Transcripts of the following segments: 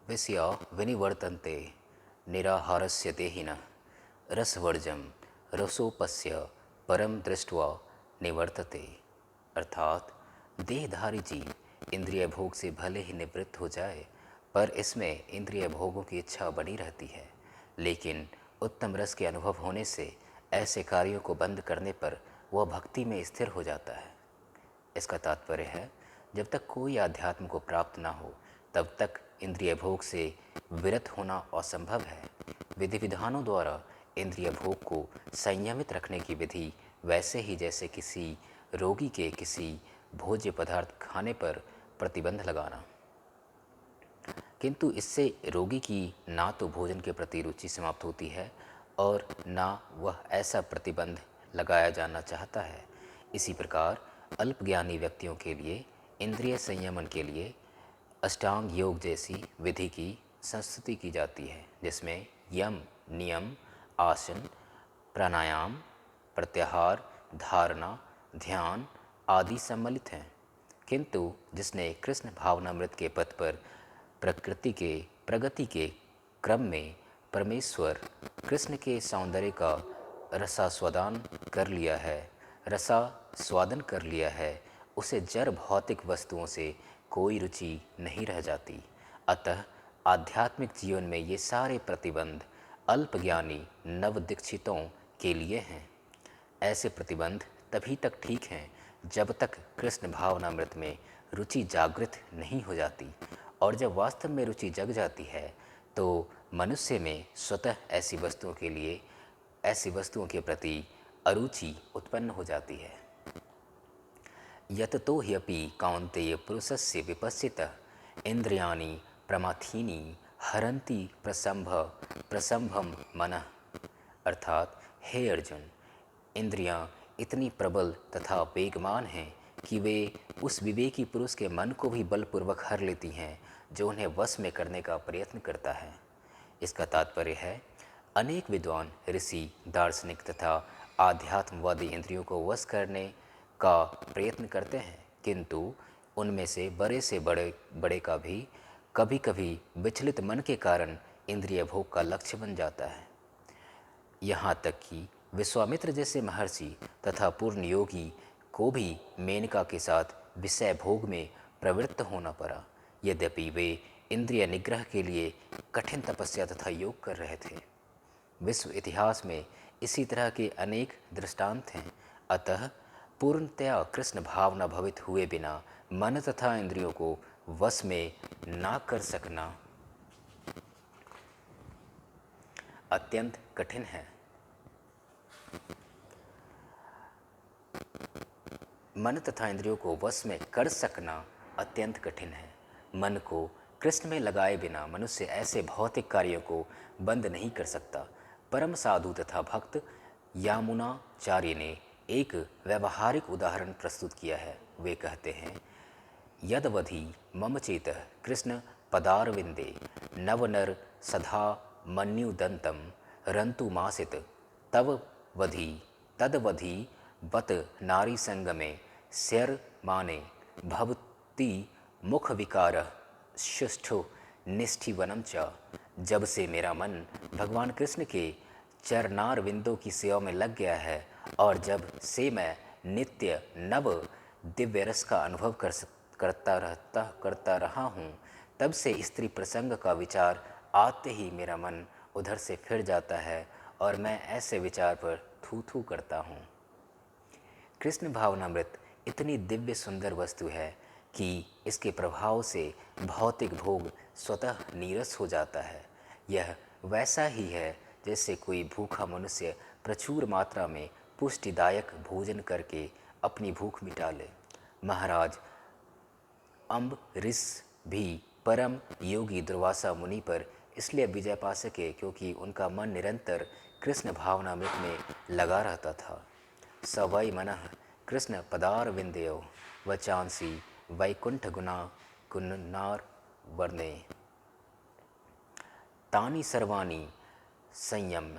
विषया विनिवर्तन्ते निराहारस्य देहिनः रसवर्जम रसोपस्य परम दृष्ट्वा निवर्तते। अर्थात देहधारी जीव इंद्रिय भोग से भले ही निवृत्त हो जाए, पर इसमें इंद्रिय भोगों की इच्छा बनी रहती है। लेकिन उत्तम रस के अनुभव होने से ऐसे कार्यों को बंद करने पर वह भक्ति में स्थिर हो जाता है। इसका तात्पर्य है, जब तक कोई आध्यात्म को प्राप्त ना हो तब तक इंद्रिय भोग से विरत होना असंभव है। विधि विधानों द्वारा इंद्रिय भोग को संयमित रखने की विधि वैसे ही जैसे किसी रोगी के किसी भोज्य पदार्थ खाने पर प्रतिबंध लगाना। किंतु इससे रोगी की ना तो भोजन के प्रति रुचि समाप्त होती है और ना वह ऐसा प्रतिबंध लगाया जाना चाहता है। इसी प्रकार अल्पज्ञानी व्यक्तियों के लिए इंद्रिय संयमन के लिए अष्टांग योग जैसी विधि की संस्तुति की जाती है, जिसमें यम, नियम, आसन, प्राणायाम, प्रत्याहार, धारणा, ध्यान आदि सम्मिलित हैं। किंतु जिसने कृष्ण भावनामृत के पथ पर प्रगति के क्रम में परमेश्वर कृष्ण के सौंदर्य का रसास्वादन कर लिया है, उसे जड़ भौतिक वस्तुओं से कोई रुचि नहीं रह जाती। अतः आध्यात्मिक जीवन में ये सारे प्रतिबंध अल्पज्ञानी नवदीक्षितों के लिए हैं। ऐसे प्रतिबंध तभी तक ठीक हैं जब तक कृष्ण भावनामृत में रुचि जागृत नहीं हो जाती, और जब वास्तव में रुचि जग जाती है तो मनुष्य में स्वतः ऐसी वस्तुओं के प्रति अरुचि उत्पन्न हो जाती है। यततो ह्यपि कौन्तेय पुरुषस्य विपश्चितः इंद्रियाणि प्रमाथीनि हरन्ति प्रसंभम मनः। अर्थात हे अर्जुन, इंद्रियां इतनी प्रबल तथा वेगमान हैं कि वे उस विवेकी पुरुष के मन को भी बलपूर्वक हर लेती हैं जो उन्हें वश में करने का प्रयत्न करता है। इसका तात्पर्य है, अनेक विद्वान, ऋषि, दार्शनिक तथा आध्यात्मवादी इंद्रियों को वश करने का प्रयत्न करते हैं, किंतु उनमें से बड़े का भी कभी कभी विचलित मन के कारण इंद्रिय भोग का लक्ष्य बन जाता है। यहाँ तक कि विश्वामित्र जैसे महर्षि तथा पूर्ण योगी को भी मेनका के साथ विषय भोग में प्रवृत्त होना पड़ा, यद्यपि वे इंद्रिय निग्रह के लिए कठिन तपस्या तथा योग कर रहे थे। विश्व इतिहास में इसी तरह के अनेक दृष्टांत हैं। अतः पूर्णतया कृष्ण भावना भवित हुए बिना मन तथा इंद्रियों को वश में ना कर सकना अत्यंत कठिन है। मन तथा इंद्रियों को वश में कर सकना अत्यंत कठिन है। मन को कृष्ण में लगाए बिना मनुष्य ऐसे भौतिक कार्यों को बंद नहीं कर सकता। परम साधु तथा भक्त यामुनाचार्य ने एक व्यवहारिक उदाहरण प्रस्तुत किया है। वे कहते हैं, यदवधि मम चेतः कृष्ण पदारविंदे नवनर सधा मन्युदंतम रंतुमासित तदवधि बत नारी संगमे स्यर माने भवति मुख विकार शुष्ठु निष्ठिवनम च। जब से मेरा मन भगवान कृष्ण के चरनार विंदों की सेवा में लग गया है और जब से मैं नित्य नव दिव्य रस का अनुभव करता रहा हूँ, तब से स्त्री प्रसंग का विचार आते ही मेरा मन उधर से फिर जाता है और मैं ऐसे विचार पर थू थू करता हूँ। कृष्ण भावनामृत इतनी दिव्य सुंदर वस्तु है कि इसके प्रभाव से भौतिक भोग स्वतः नीरस हो जाता है। यह वैसा ही है जैसे कोई भूखा मनुष्य प्रचुर मात्रा में पुष्टिदायक भोजन करके अपनी भूख मिटा ले। महाराज अम्बरीश भी परम योगी दुर्वासा मुनि पर इसलिए विजय पा सके क्योंकि उनका मन निरंतर कृष्ण भावनामृत में लगा रहता था। स वै मनः कृष्ण पदार विंदयो वचांसी वैकुंठ गुणार वर्णे तानि सर्वाणि संयम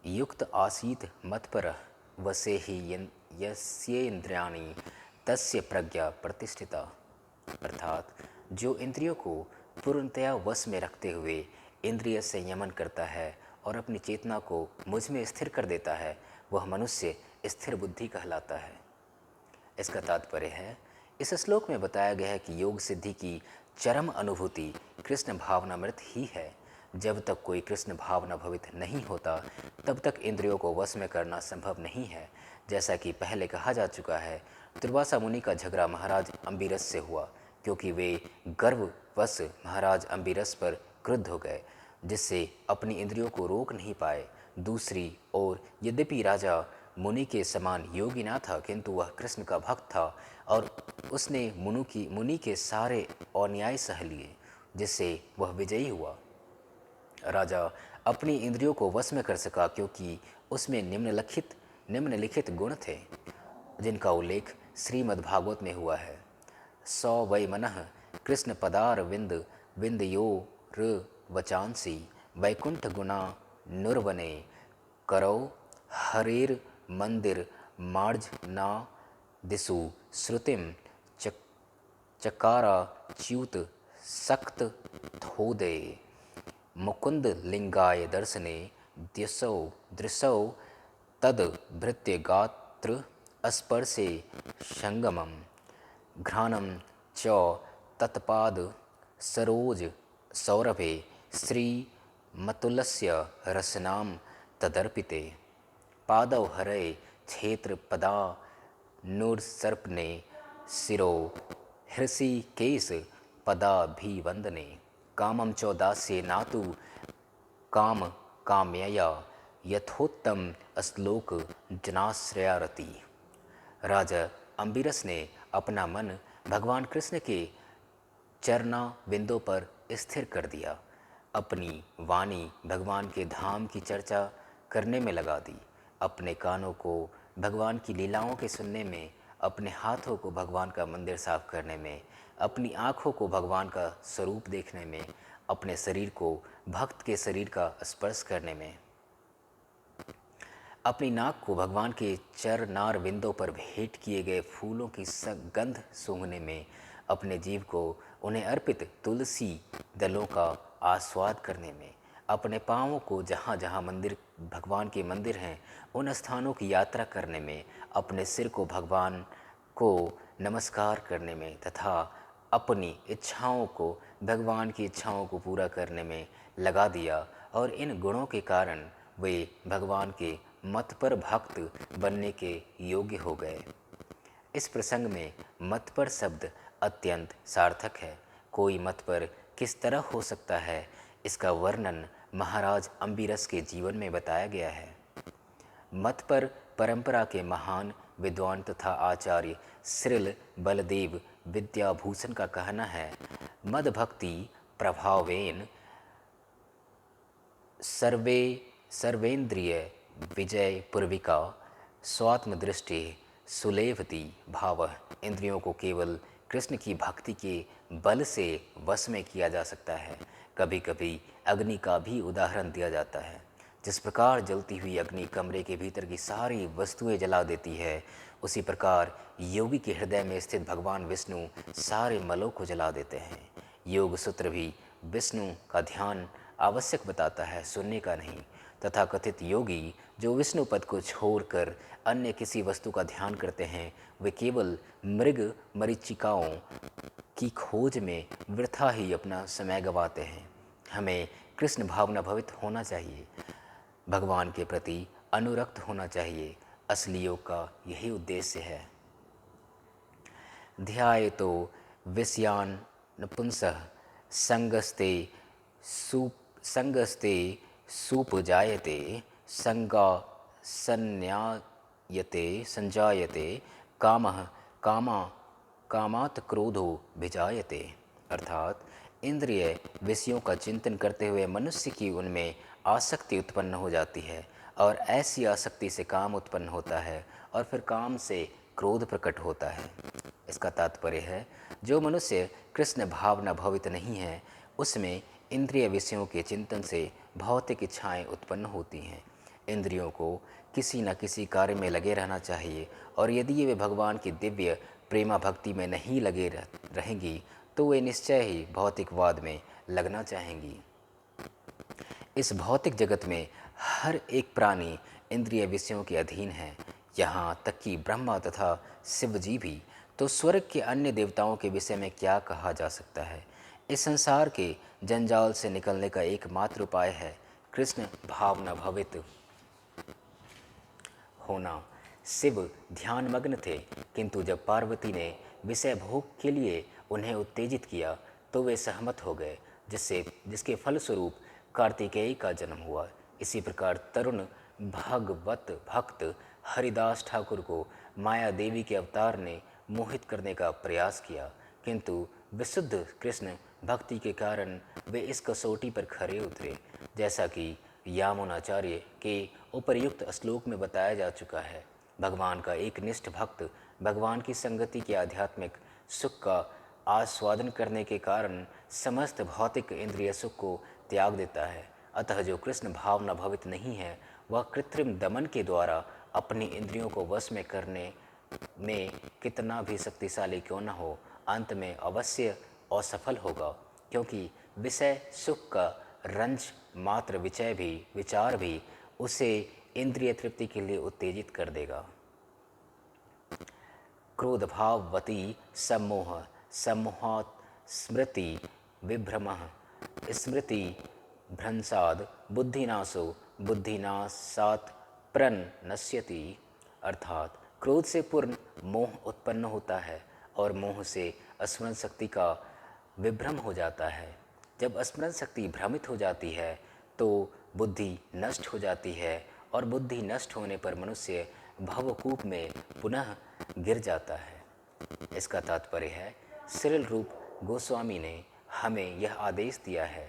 युक्त आसीत मत्परः वसे ही यस्येन्द्रियाणि तस्य प्रज्ञा प्रतिष्ठिता। अर्थात जो इंद्रियों को पूर्णतया वश में रखते हुए इंद्रिय संयमन करता है और अपनी चेतना को मुझ में स्थिर कर देता है, वह मनुष्य स्थिर बुद्धि कहलाता है। इसका तात्पर्य है, इस श्लोक में बताया गया है कि योग सिद्धि की चरम अनुभूति कृष्ण भावनामृत ही है। जब तक कोई कृष्ण भावना भवित नहीं होता तब तक इंद्रियों को वश में करना संभव नहीं है। जैसा कि पहले कहा जा चुका है, दुर्वासा मुनि का झगड़ा महाराज अम्बिरस से हुआ क्योंकि वे गर्ववश महाराज अम्बिरस पर क्रुद्ध हो गए, जिससे अपनी इंद्रियों को रोक नहीं पाए। दूसरी ओर यद्यपि राजा मुनि के समान योगी ना था, किंतु वह कृष्ण का भक्त था और उसने मुनि के सारे अन्याय सह लिए, जिससे वह विजयी हुआ। राजा अपनी इंद्रियों को वश में कर सका क्योंकि उसमें निम्नलिखित गुण थे, जिनका उल्लेख श्रीमद्भागवत में हुआ है। सौ वै मनः कृष्ण पदार विंदयोर वचांसी वैकुंठ गुणा नुर्वने करौ हरेर मंदिर मार्जना दिशु श्रुतिम चकारा च्युत सक्त थोदे मुकुंद लिंगाय दर्शने दृशौ तद भृत्य गात्र स्पर्शे संगमम घ्राणम च तत्पाद सरोज सौरभे श्री मतुलस्य रसनाम तदर्पिते पादौ हरे क्षेत्र पदा नूर्सर्पणे शिरो हृषि केश पदाभिवंदने कामं च दास्ये नातु काम काम्यया यथोत्तम श्लोक जनाश्रयारति। राजा अम्बिरस ने अपना मन भगवान कृष्ण के चरना बिंदों पर स्थिर कर दिया, अपनी वाणी भगवान के धाम की चर्चा करने में लगा दी, अपने कानों को भगवान की लीलाओं के सुनने में, अपने हाथों को भगवान का मंदिर साफ करने में, अपनी आँखों को भगवान का स्वरूप देखने में, अपने शरीर को भक्त के शरीर का स्पर्श करने में, अपनी नाक को भगवान के चरनार बिंदों पर भेंट किए गए फूलों की गंध सूंघने में, अपने जीव को उन्हें अर्पित तुलसी दलों का आस्वाद करने में, अपने पाँवों को जहाँ जहाँ भगवान के मंदिर हैं उन स्थानों की यात्रा करने में, अपने सिर को भगवान को नमस्कार करने में तथा अपनी इच्छाओं को भगवान की इच्छाओं को पूरा करने में लगा दिया। और इन गुणों के कारण वे भगवान के मत पर भक्त बनने के योग्य हो गए। इस प्रसंग में मत पर शब्द अत्यंत सार्थक है। कोई मत पर किस तरह हो सकता है, इसका वर्णन महाराज अम्बिरस के जीवन में बताया गया है। मत पर परंपरा के महान विद्वान तथा आचार्य श्रील बलदेव विद्याभूषण का कहना है, मद भक्ति प्रभावेन सर्वेन्द्रिय विजय पूर्विका स्वात्म दृष्टि सुलेभति भाव। इंद्रियों को केवल कृष्ण की भक्ति के बल से वश में किया जा सकता है। कभी कभी अग्नि का भी उदाहरण दिया जाता है। जिस प्रकार जलती हुई अग्नि कमरे के भीतर की सारी वस्तुएं जला देती है, उसी प्रकार योगी के हृदय में स्थित भगवान विष्णु सारे मलों को जला देते हैं। योग सूत्र भी विष्णु का ध्यान आवश्यक बताता है, सुनने का नहीं। तथा कथित योगी जो विष्णु पद को छोड़कर अन्य किसी वस्तु का ध्यान करते हैं, वे केवल मृग मरीचिकाओं की खोज में वृथा ही अपना समय गंवाते हैं। हमें कृष्ण भावना भवित होना चाहिए, भगवान के प्रति अनुरक्त होना चाहिए। असली योग का यही उद्देश्य है। ध्यायतो विषयान पुंसः संगस्ते सुपजायते संगा संजायते कामात् क्रोधो भिजायते। अर्थात इंद्रिय विषयों का चिंतन करते हुए मनुष्य की उनमें आसक्ति उत्पन्न हो जाती है और ऐसी आसक्ति से काम उत्पन्न होता है और फिर काम से क्रोध प्रकट होता है। इसका तात्पर्य है, जो मनुष्य कृष्ण भावना भवित नहीं है, उसमें इंद्रिय विषयों के चिंतन से भौतिक इच्छाएं उत्पन्न होती हैं। इंद्रियों को किसी न किसी कार्य में लगे रहना चाहिए और यदि वे भगवान की दिव्य प्रेमा भक्ति में नहीं लगे रहेंगी तो वे निश्चय ही भौतिकवाद में लगना चाहेंगी। इस भौतिक जगत में हर एक प्राणी इंद्रिय विषयों के अधीन है, यहाँ तक कि ब्रह्मा तथा शिव जी भी। तो स्वर्ग के अन्य देवताओं के विषय में क्या कहा जा सकता है? इस संसार के जंजाल से निकलने का एकमात्र उपाय है कृष्ण भावना भवित होना। शिव ध्यानमग्न थे, किंतु जब पार्वती ने विषय भोग के लिए उन्हें उत्तेजित किया तो वे सहमत हो गए, जिसके फलस्वरूप कार्तिकेय का जन्म हुआ। इसी प्रकार तरुण भगवत भक्त हरिदास ठाकुर को माया देवी के अवतार ने मोहित करने का प्रयास किया, किंतु विशुद्ध कृष्ण भक्ति के कारण वे इस कसौटी पर खरे उतरे, जैसा कि यामुनाचार्य के उपर्युक्त श्लोक में बताया जा चुका है। भगवान का एक निष्ठ भक्त भगवान की संगति के आध्यात्मिक सुख का आस्वादन करने के कारण समस्त भौतिक इंद्रिय सुख को त्याग देता है। अतः जो कृष्ण भावना भवित नहीं है, वह कृत्रिम दमन के द्वारा अपनी इंद्रियों को वश में करने में कितना भी शक्तिशाली क्यों न हो, अंत में अवश्य असफल होगा, क्योंकि विषय सुख का रंज मात्र विचार भी उसे इंद्रिय तृप्ति के लिए उत्तेजित कर देगा। क्रोध भाववती सम्मोह सम्मोहात् स्मृति विभ्रमः स्मृति भ्रंशाद बुद्धिनाशो बुद्धिनाशात् प्रणश्यति। अर्थात क्रोध से पूर्ण मोह उत्पन्न होता है और मोह से स्मरण शक्ति का विभ्रम हो जाता है। जब स्मरण शक्ति भ्रमित हो जाती है तो बुद्धि नष्ट हो जाती है और बुद्धि नष्ट होने पर मनुष्य भवकूप में पुनः गिर जाता है। इसका तात्पर्य है, श्रील रूप गोस्वामी ने हमें यह आदेश दिया है,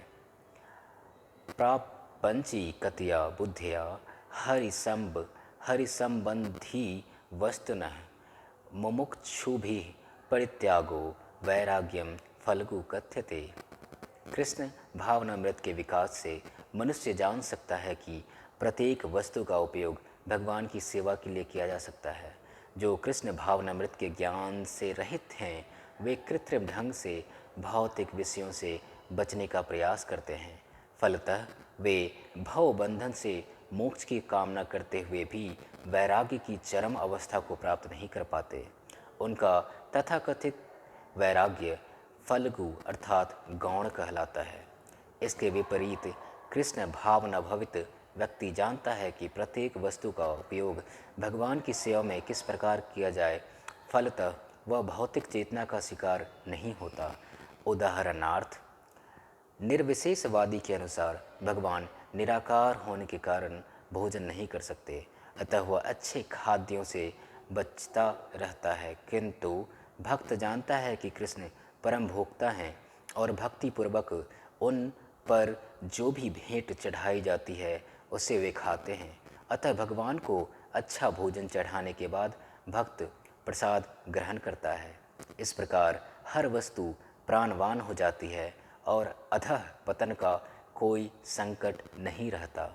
प्रापंची कतया बुद्धिया हरिसंबंधी वस्तुनः मुमुक्षुभिः परित्यागो वैराग्यम फल्गु कथ्यते। कृष्ण भावनामृत के विकास से मनुष्य जान सकता है कि प्रत्येक वस्तु का उपयोग भगवान की सेवा के लिए किया जा सकता है। जो कृष्ण भावनामृत के ज्ञान से रहित हैं, वे कृत्रिम ढंग से भौतिक विषयों से बचने का प्रयास करते हैं। फलतः वे भव बंधन से मोक्ष की कामना करते हुए भी वैराग्य की चरम अवस्था को प्राप्त नहीं कर पाते। उनका तथाकथित वैराग्य फल्गु अर्थात गौण कहलाता है। इसके विपरीत कृष्ण भावना भवित व्यक्ति जानता है कि प्रत्येक वस्तु का उपयोग भगवान की सेवा में किस प्रकार किया जाए, फलतः वह भौतिक चेतना का शिकार नहीं होता। उदाहरणार्थ, निर्विशेषवादी के अनुसार भगवान निराकार होने के कारण भोजन नहीं कर सकते, अतः वह अच्छे खाद्यों से बचता रहता है, किंतु भक्त जानता है कि कृष्ण परम भोक्ता हैं और भक्तिपूर्वक उन पर जो भी भेंट चढ़ाई जाती है उसे वे खाते हैं। अतः भगवान को अच्छा भोजन चढ़ाने के बाद भक्त प्रसाद ग्रहण करता है। इस प्रकार हर वस्तु प्राणवान हो जाती है और अधः पतन का कोई संकट नहीं रहता।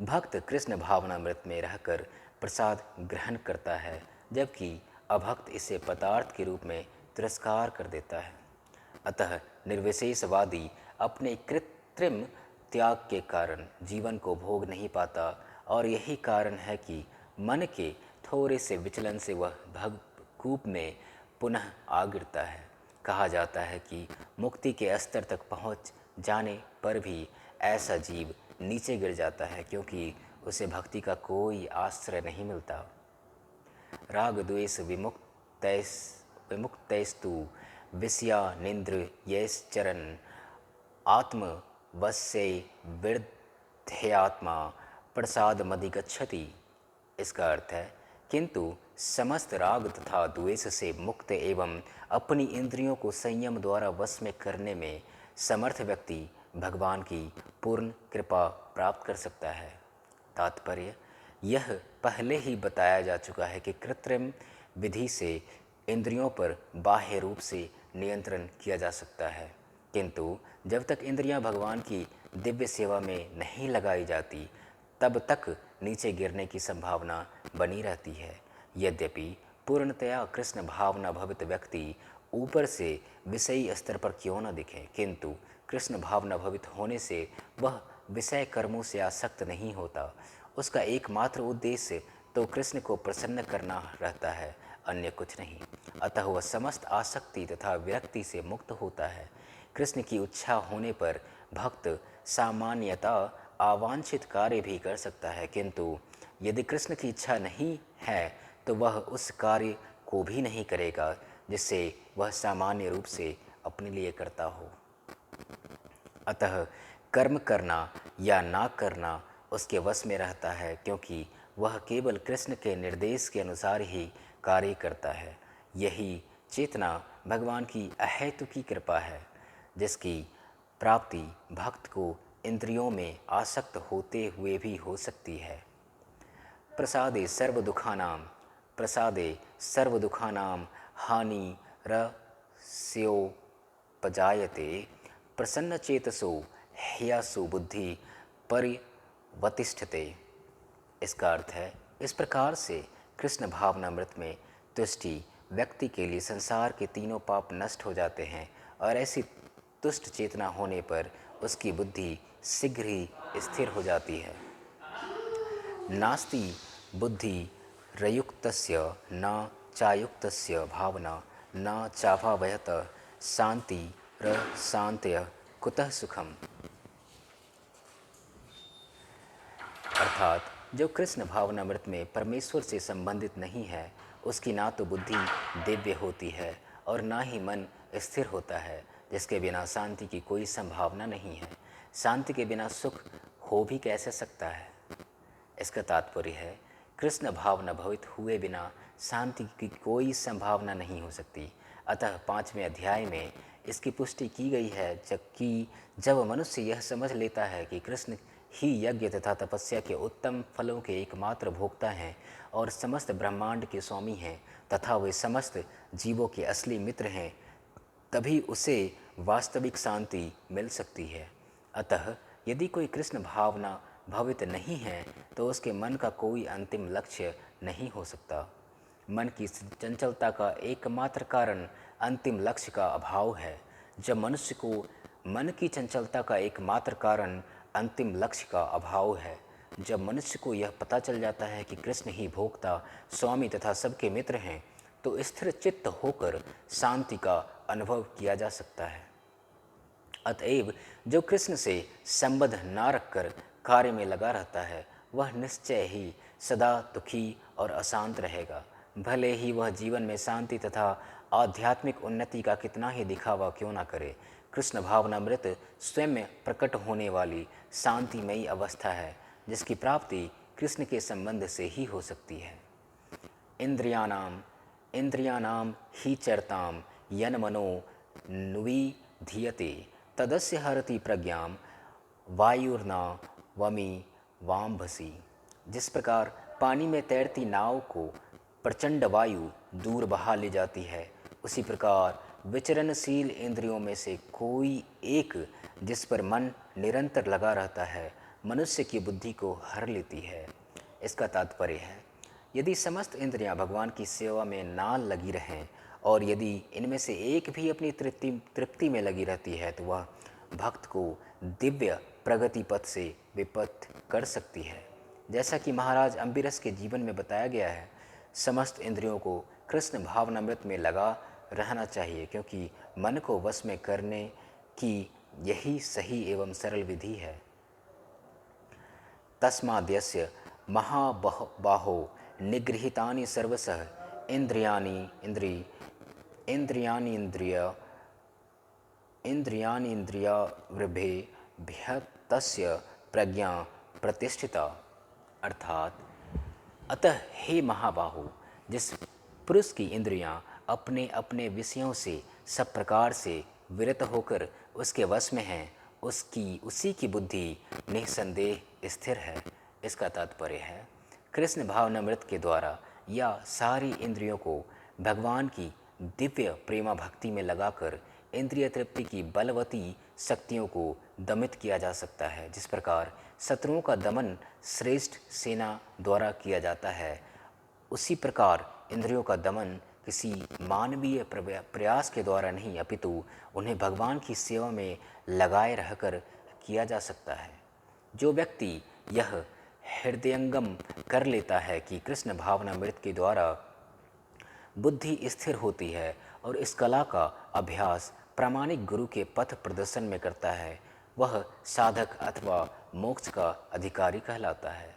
भक्त कृष्ण भावनामृत में रहकर प्रसाद ग्रहण करता है, जबकि अभक्त इसे पदार्थ के रूप में तिरस्कार कर देता है। अतः निर्विशेषवादी अपने कृत्रिम त्याग के कारण जीवन को भोग नहीं पाता और यही कारण है कि मन के थोड़े से विचलन से वह भवकूप में पुनः आ गिरता है। कहा जाता है कि मुक्ति के स्तर तक पहुंच जाने पर भी ऐसा जीव नीचे गिर जाता है, क्योंकि उसे भक्ति का कोई आश्रय नहीं मिलता। राग द्वेष विमुक्तैस्तु विषयानिन्द्र यैश्चरन् आत्मवश्ये विर्ध्येयात्मा प्रसादमधिगच्छति। इसका अर्थ है, किंतु समस्त राग तथा द्वेष से मुक्त एवं अपनी इंद्रियों को संयम द्वारा वश में करने में समर्थ व्यक्ति भगवान की पूर्ण कृपा प्राप्त कर सकता है। तात्पर्य, यह पहले ही बताया जा चुका है कि कृत्रिम विधि से इंद्रियों पर बाह्य रूप से नियंत्रण किया जा सकता है, किंतु जब तक इंद्रियां भगवान की दिव्य सेवा में नहीं लगाई जाती तब तक नीचे गिरने की संभावना बनी रहती है। यद्यपि पूर्णतया कृष्ण भावना भवित व्यक्ति ऊपर से विषयी स्तर पर क्यों न दिखें, किंतु कृष्ण भावना भवित होने से वह विषय कर्मों से आसक्त नहीं होता। उसका एकमात्र उद्देश्य तो कृष्ण को प्रसन्न करना रहता है, अन्य कुछ नहीं। अतः वह समस्त आसक्ति तथा विरक्ति से मुक्त होता है। कृष्ण की इच्छा होने पर भक्त सामान्यतः अवांछित कार्य भी कर सकता है, किंतु यदि कृष्ण की इच्छा नहीं है तो वह उस कार्य को भी नहीं करेगा जिससे वह सामान्य रूप से अपने लिए करता हो। अतः कर्म करना या ना करना उसके वश में रहता है, क्योंकि वह केवल कृष्ण के निर्देश के अनुसार ही कार्य करता है। यही चेतना भगवान की अहेतुकी कृपा है, जिसकी प्राप्ति भक्त को इंद्रियों में आसक्त होते हुए भी हो सकती है। प्रसादे सर्वदुखानां हानि रस्योपजायते प्रसन्नचेतसो ह्यासु बुद्धि परिवतिष्ठते। इसका अर्थ है, इस प्रकार से कृष्ण भावनामृत में तुष्टि व्यक्ति के लिए संसार के तीनों पाप नष्ट हो जाते हैं, और ऐसी तुष्ट चेतना होने पर उसकी बुद्धि शीघ्र ही स्थिर हो जाती है। नास्ति बुद्धि रयुक्तस्य न चायुक्तस्य भावना न चाभावयत शांति र शांत्य कुतः सुखम। अर्थात जो कृष्ण भावनामृत में परमेश्वर से संबंधित नहीं है, उसकी ना तो बुद्धि दिव्य होती है और ना ही मन स्थिर होता है, जिसके बिना शांति की कोई संभावना नहीं है। शांति के बिना सुख हो भी कैसे सकता है। इसका तात्पर्य है, कृष्ण भावना भवित हुए बिना शांति की कोई संभावना नहीं हो सकती। अतः 5वें अध्याय में इसकी पुष्टि की गई है, जबकि जब मनुष्य यह समझ लेता है कि कृष्ण ही यज्ञ तथा तपस्या के उत्तम फलों के एकमात्र भोक्ता हैं और समस्त ब्रह्मांड के स्वामी हैं तथा वे समस्त जीवों के असली मित्र हैं, तभी उसे वास्तविक शांति मिल सकती है। अतः यदि कोई कृष्ण भावना भवित नहीं है तो उसके मन का कोई अंतिम लक्ष्य नहीं हो सकता। मन की चंचलता का एकमात्र कारण अंतिम लक्ष्य का अभाव है। जब मनुष्य को मन की चंचलता का एकमात्र कारण अंतिम लक्ष्य का अभाव है, जब मनुष्य को यह पता चल जाता है कि कृष्ण ही भोक्ता, स्वामी तथा सबके मित्र हैं, तो स्थिर चित्त होकर शांति का अनुभव किया जा सकता है। अतएव जो कृष्ण से संबंध ना रखकर कार्य में लगा रहता है, वह निश्चय ही सदा दुखी और अशांत रहेगा। भले ही वह जीवन में शांति तथा आध्यात्मिक उन्नति का कितना ही दिखावा क्यों ना करे, कृष्ण भावनामृत स्वयं प्रकट होने वाली शांतिमयी अवस्था है, जिसकी प्राप्ति कृष्ण के संबंध से ही हो सकती है। इंद्रियाणाम ही चरताम यन मनो नुविधीयते तदस्य हरति प्रज्ञां वायुर्ना वमी वाम्भसी। जिस प्रकार पानी में तैरती नाव को प्रचंड वायु दूर बहा ले जाती है, उसी प्रकार विचरणशील इंद्रियों में से कोई एक जिस पर मन निरंतर लगा रहता है, मनुष्य की बुद्धि को हर लेती है। इसका तात्पर्य है, यदि समस्त इंद्रियां भगवान की सेवा में ना लगी रहें और यदि इनमें से एक भी अपनी तृप्ति में लगी रहती है, तो वह भक्त को दिव्य प्रगति पथ से विपथ कर सकती है। जैसा कि महाराज अम्बिरस के जीवन में बताया गया है, समस्त इंद्रियों को कृष्ण भावनामृत में लगा रहना चाहिए, क्योंकि मन को वश में करने की यही सही एवं सरल विधि है। तस्माद्यस्य महाबाहो निगृहीतानि सर्वशः इंद्रियाणीन्द्रियावृभेभ्यः तस्य प्रज्ञा प्रतिष्ठिता। अर्थात, अतः हे महाबाहु, जिस पुरुष की इंद्रियां अपने अपने विषयों से सब प्रकार से विरत होकर उसके वश में हैं, उसी की बुद्धि निसंदेह स्थिर है। इसका तात्पर्य है, कृष्ण भावनामृत के द्वारा या सारी इंद्रियों को भगवान की दिव्य प्रेमा भक्ति में लगाकर इंद्रिय तृप्ति की बलवती शक्तियों को दमित किया जा सकता है। जिस प्रकार शत्रुओं का दमन श्रेष्ठ सेना द्वारा किया जाता है, उसी प्रकार इंद्रियों का दमन किसी मानवीय प्रयास के द्वारा नहीं, अपितु उन्हें भगवान की सेवा में लगाए रहकर किया जा सकता है। जो व्यक्ति यह हृदयंगम कर लेता है कि कृष्ण भावनामृत के द्वारा बुद्धि स्थिर होती है और इस कला का अभ्यास प्रामाणिक गुरु के पथ प्रदर्शन में करता है, वह साधक अथवा मोक्ष का अधिकारी कहलाता है।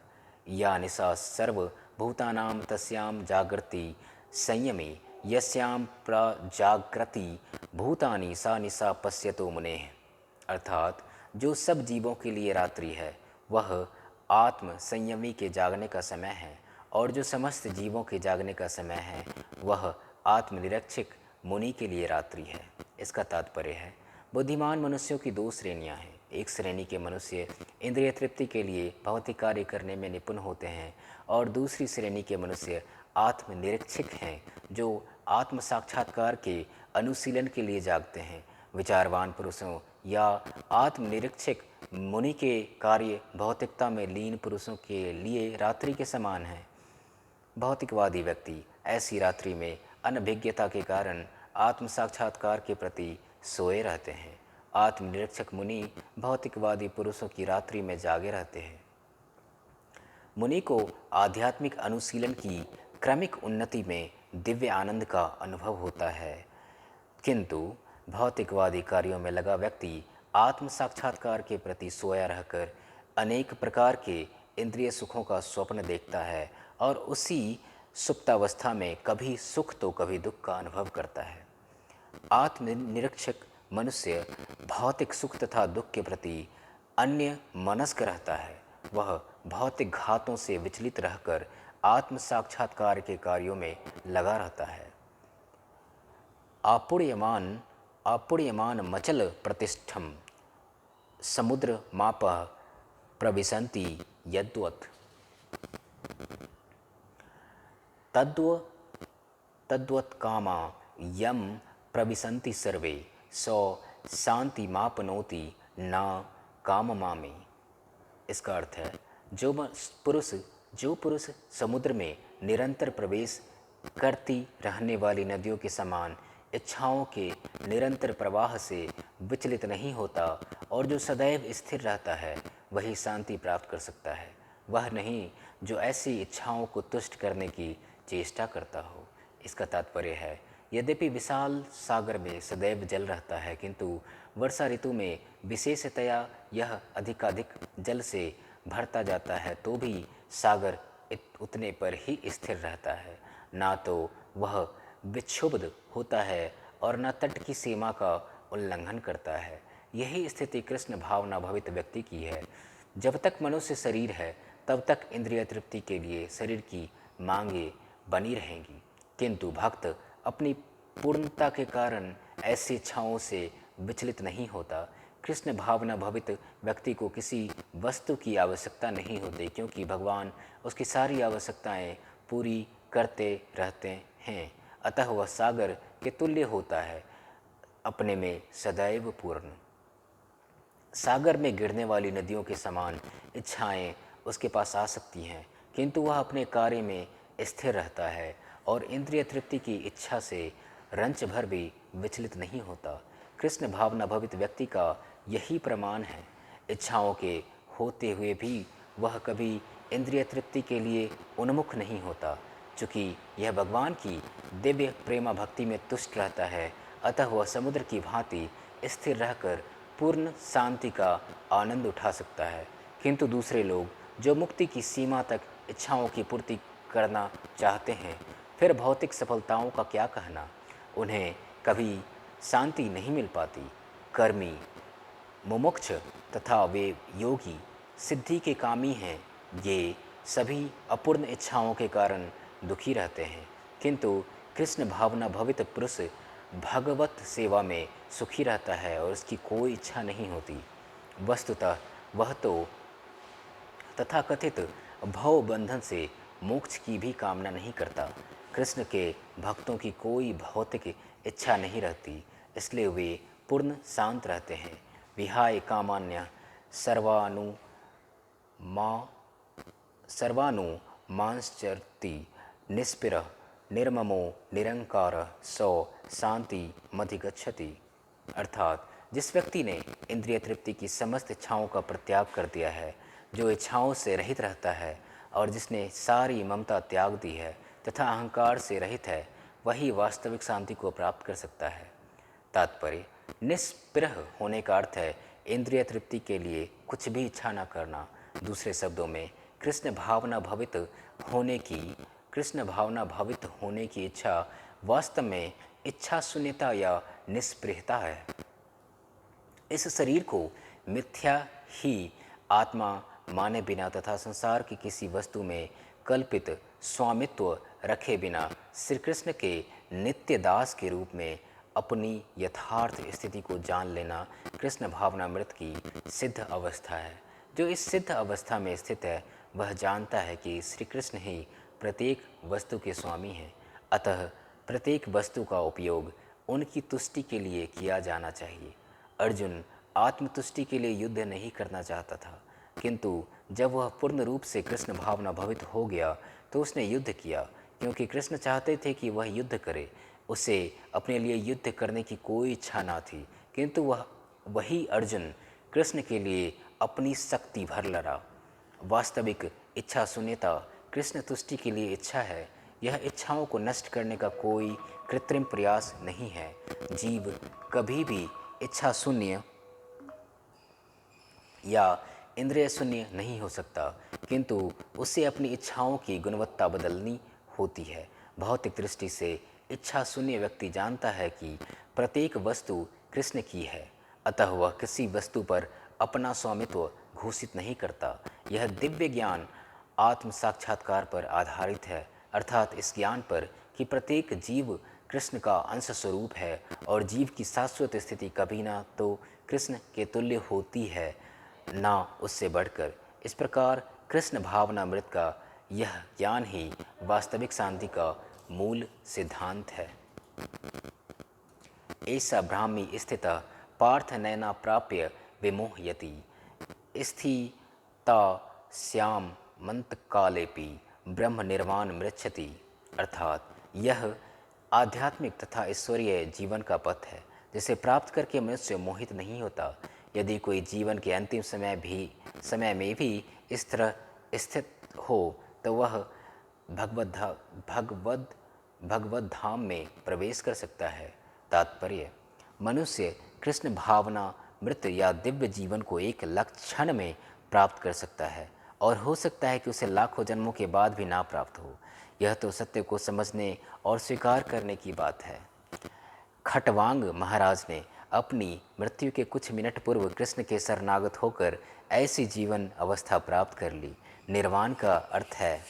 या निशा सर्वभूतानां तस्यां जागृति संयमे यस्यां प्रजागृति भूतानि सा निशा पश्यतो मुनेः। अर्थात जो सब जीवों के लिए रात्रि है वह आत्म संयमी के जागने का समय है, और जो समस्त जीवों के जागने का समय है वह आत्मनिरीक्षक मुनि के लिए रात्रि है। इसका तात्पर्य है, बुद्धिमान मनुष्यों की दो श्रेणियां हैं। एक श्रेणी के मनुष्य इंद्रिय तृप्ति के लिए भौतिक कार्य करने में निपुण होते हैं, और दूसरी श्रेणी के मनुष्य आत्मनिरीक्षक हैं जो आत्म साक्षात्कार के अनुशीलन के लिए जागते हैं। विचारवान पुरुषों या आत्मनिरीक्षक मुनि के कार्य भौतिकता में लीन पुरुषों के लिए रात्रि के समान है। भौतिकवादी व्यक्ति ऐसी रात्रि में अनभिज्ञता के कारण आत्म साक्षात्कार के प्रति सोए रहते हैं। आत्मनिरीक्षक मुनि भौतिकवादी पुरुषों की रात्रि में जागे रहते हैं। मुनि को आध्यात्मिक अनुशीलन की क्रमिक उन्नति में दिव्य आनंद का अनुभव होता है, किंतु भौतिकवादी कार्यों में लगा व्यक्ति आत्म साक्षात्कार के प्रति सोया रहकर अनेक प्रकार के इंद्रिय सुखों का स्वप्न देखता है और उसी सुप्तावस्था में कभी सुख तो कभी दुख का अनुभव करता है। आत्मनिरीक्षक मनुष्य भौतिक सुख तथा दुख के प्रति अन्य मनस्क रहता है। वह भौतिक घातों से विचलित रहकर आत्म साक्षात्कार के कार्यों में लगा रहता है। आपूर्यमान मचल प्रतिष्ठम समुद्र मापः प्रविशन्ति यद्वत् तद्वत् कामा यम प्रविशन्ति सर्वे सो शांति मापनोति न काममामि। इसका अर्थ है, जो पुरुष समुद्र में निरंतर प्रवेश करती रहने वाली नदियों के समान इच्छाओं के निरंतर प्रवाह से विचलित नहीं होता और जो सदैव स्थिर रहता है, वही शांति प्राप्त कर सकता है। वह नहीं जो ऐसी इच्छाओं को तुष्ट करने की चेष्टा करता हो। इसका तात्पर्य है, यद्यपि विशाल सागर में सदैव जल रहता है, किंतु वर्षा ऋतु में विशेषतया यह अधिकाधिक जल से भरता जाता है, तो भी सागर उतने पर ही स्थिर रहता है। ना तो वह विक्षुब्ध होता है और न तट की सीमा का उल्लंघन करता है। यही स्थिति कृष्ण भावना भवित व्यक्ति की है। जब तक मनुष्य शरीर है तब तक इंद्रिय तृप्ति के लिए शरीर की मांगे बनी रहेंगी, किंतु भक्त अपनी पूर्णता के कारण ऐसी इच्छाओं से विचलित नहीं होता। कृष्ण भावना भवित व्यक्ति को किसी वस्तु की आवश्यकता नहीं होती, क्योंकि भगवान उसकी सारी आवश्यकताएं पूरी करते रहते हैं। अतः वह सागर के तुल्य होता है, अपने में सदैव पूर्ण। सागर में गिरने वाली नदियों के समान इच्छाएं उसके पास आ सकती हैं, किंतु वह अपने कार्य में स्थिर रहता है और इंद्रिय तृप्ति की इच्छा से रंच भर भी विचलित नहीं होता। कृष्ण भावना भवित व्यक्ति का यही प्रमाण है। इच्छाओं के होते हुए भी वह कभी इंद्रिय तृप्ति के लिए उन्मुख नहीं होता। चूँकि यह भगवान की दिव्य प्रेमा भक्ति में तुष्ट रहता है, अतः वह समुद्र की भांति स्थिर रहकर पूर्ण शांति का आनंद उठा सकता है। किंतु दूसरे लोग जो मुक्ति की सीमा तक इच्छाओं की पूर्ति करना चाहते हैं, फिर भौतिक सफलताओं का क्या कहना, उन्हें कभी शांति नहीं मिल पाती। कर्मी, मुमुक्ष तथा वे योगी सिद्धि के कामी हैं, ये सभी अपूर्ण इच्छाओं के कारण दुखी रहते हैं, किंतु कृष्ण भावना भवित पुरुष भगवत सेवा में सुखी रहता है और उसकी कोई इच्छा नहीं होती। वस्तुतः वह तो तथाकथित भव बंधन से मोक्ष की भी कामना नहीं करता। कृष्ण के भक्तों की कोई भौतिक इच्छा नहीं रहती, इसलिए वे पूर्ण शांत रहते हैं। विहाय कामान्य सर्वानु मांश्चरति निष्पिरः निर्ममो निरंकार सौ शांति मधिगच्छति। अर्थात जिस व्यक्ति ने इंद्रिय तृप्ति की समस्त इच्छाओं का परित्याग कर दिया है, जो इच्छाओं से रहित रहता है और जिसने सारी ममता त्याग दी है तथा अहंकार से रहित है, वही वास्तविक शांति को प्राप्त कर सकता है। तात्पर्य, निस्पृह होने का अर्थ है इंद्रिय तृप्ति के लिए कुछ भी इच्छा न करना। दूसरे शब्दों में कृष्ण भावना भावित होने की इच्छा वास्तव में इच्छा शून्यता या निस्पृहता है। इस शरीर को मिथ्या ही आत्मा माने बिना तथा संसार की किसी वस्तु में कल्पित स्वामित्व रखे बिना श्री कृष्ण के नित्य दास के रूप में अपनी यथार्थ स्थिति को जान लेना कृष्ण भावनामृत की सिद्ध अवस्था है। जो इस सिद्ध अवस्था में स्थित है वह जानता है कि श्री कृष्ण ही प्रत्येक वस्तु के स्वामी हैं। अतः प्रत्येक वस्तु का उपयोग उनकी तुष्टि के लिए किया जाना चाहिए। अर्जुन आत्मतुष्टि के लिए युद्ध नहीं करना चाहता था, किंतु जब वह पूर्ण रूप से कृष्ण भावना भवित हो गया तो उसने युद्ध किया, क्योंकि कृष्ण चाहते थे कि वह युद्ध करे। उसे अपने लिए युद्ध करने की कोई इच्छा ना थी, किंतु वही अर्जुन कृष्ण के लिए अपनी शक्ति भर लड़ा। वास्तविक इच्छा शून्यता कृष्ण तुष्टि के लिए इच्छा है। यह इच्छाओं को नष्ट करने का कोई कृत्रिम प्रयास नहीं है। जीव कभी भी इच्छा शून्य या इंद्रिय शून्य नहीं हो सकता, किंतु उसे अपनी इच्छाओं की गुणवत्ता बदलनी होती है। भौतिक दृष्टि से इच्छा शून्य व्यक्ति जानता है कि प्रत्येक वस्तु कृष्ण की है, अतः वह किसी वस्तु पर अपना स्वामित्व घोषित नहीं करता। यह दिव्य ज्ञान आत्म साक्षात्कार पर आधारित है, अर्थात इस ज्ञान पर कि प्रत्येक जीव कृष्ण का अंश स्वरूप है और जीव की शाश्वत स्थिति कभी ना तो कृष्ण के तुल्य होती है, ना उससे बढ़कर। इस प्रकार कृष्ण भावनामृत का यह ज्ञान ही वास्तविक शांति का मूल सिद्धांत है। ऐसा ब्राह्मी स्थितः पार्थ नैना प्राप्य विमोहयति स्थिता श्याम मंतकालेपि ब्रह्म निर्वाण मृच्छति। अर्थात यह आध्यात्मिक तथा ईश्वरीय जीवन का पथ है, जिसे प्राप्त करके मनुष्य मोहित नहीं होता। यदि कोई जीवन के अंतिम समय में भी इस तरह स्थित हो तो वह भगवद धाम में प्रवेश कर सकता है। तात्पर्य, मनुष्य कृष्ण भावना मृत या दिव्य जीवन को एक लक्षण में प्राप्त कर सकता है और हो सकता है कि उसे लाखों जन्मों के बाद भी ना प्राप्त हो। यह तो सत्य को समझने और स्वीकार करने की बात है। खटवांग महाराज ने अपनी मृत्यु के कुछ मिनट पूर्व कृष्ण के शरणागत होकर ऐसी जीवन अवस्था प्राप्त कर ली। निर्वाण का अर्थ है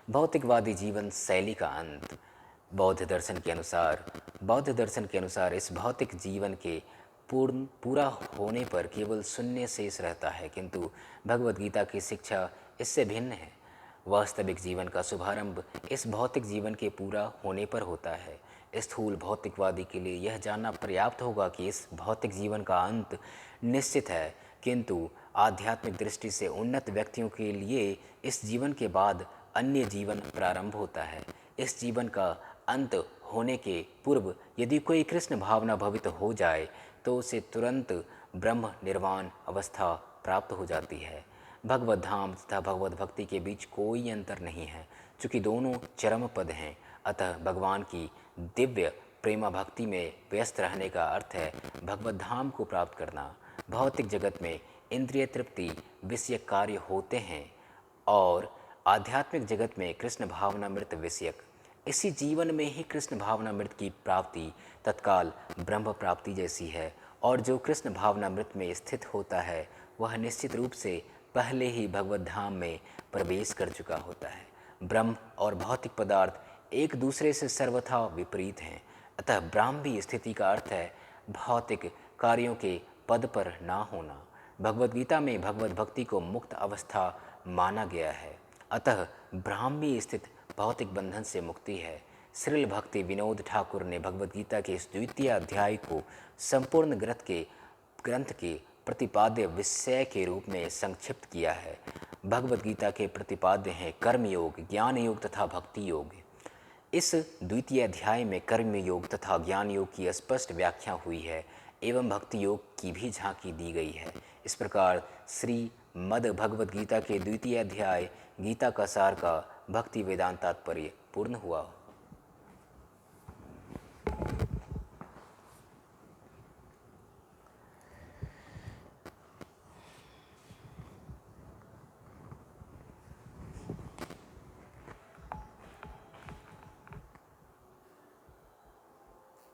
भौतिकवादी जीवन शैली का अंत। बौद्ध दर्शन के अनुसार इस भौतिक जीवन के पूरा होने पर केवल शून्य शेष रहता है, किंतु भगवद गीता की शिक्षा इससे भिन्न है। वास्तविक जीवन का शुभारंभ इस भौतिक जीवन के पूरा होने पर होता है। स्थूल भौतिकवादी के लिए यह जानना पर्याप्त होगा कि इस भौतिक जीवन का अंत निश्चित है, किंतु आध्यात्मिक दृष्टि से उन्नत व्यक्तियों के लिए इस जीवन के बाद अन्य जीवन प्रारंभ होता है। इस जीवन का अंत होने के पूर्व यदि कोई कृष्ण भावना भवित हो जाए तो उसे तुरंत ब्रह्म निर्वाण अवस्था प्राप्त हो जाती है। भगवत धाम तथा भगवत भक्ति के बीच कोई अंतर नहीं है, चूँकि दोनों चरम पद हैं। अतः भगवान की दिव्य प्रेमा भक्ति में व्यस्त रहने का अर्थ है भगवत धाम को प्राप्त करना। भौतिक जगत में इंद्रिय तृप्ति विषयक कार्य होते हैं और आध्यात्मिक जगत में कृष्ण भावनामृत विषयक। इसी जीवन में ही कृष्ण भावनामृत की प्राप्ति तत्काल ब्रह्म प्राप्ति जैसी है, और जो कृष्ण भावनामृत में स्थित होता है वह निश्चित रूप से पहले ही भगवत धाम में प्रवेश कर चुका होता है। ब्रह्म और भौतिक पदार्थ एक दूसरे से सर्वथा विपरीत हैं, अतः ब्राह्मी स्थिति का अर्थ है भौतिक कार्यों के पद पर ना होना। भगवद गीता में भगवत भक्ति को मुक्त अवस्था माना गया है, अतः ब्राह्मी स्थित भौतिक बंधन से मुक्ति है। श्रील भक्ति विनोद ठाकुर ने भगवद गीता के इस द्वितीय अध्याय को संपूर्ण ग्रंथ के प्रतिपाद्य विषय के रूप में संक्षिप्त किया है। भगवद गीता के प्रतिपाद्य हैं कर्म योग, ज्ञान योग तथा भक्ति योग। इस द्वितीय अध्याय में कर्म योग तथा ज्ञान योग की स्पष्ट व्याख्या हुई है एवं भक्ति योग की भी झांकी दी गई है। इस प्रकार श्रीमद् भगवद गीता के द्वितीय अध्याय गीता का सार का भक्ति वेदांत तात्पर्य पूर्ण हुआ।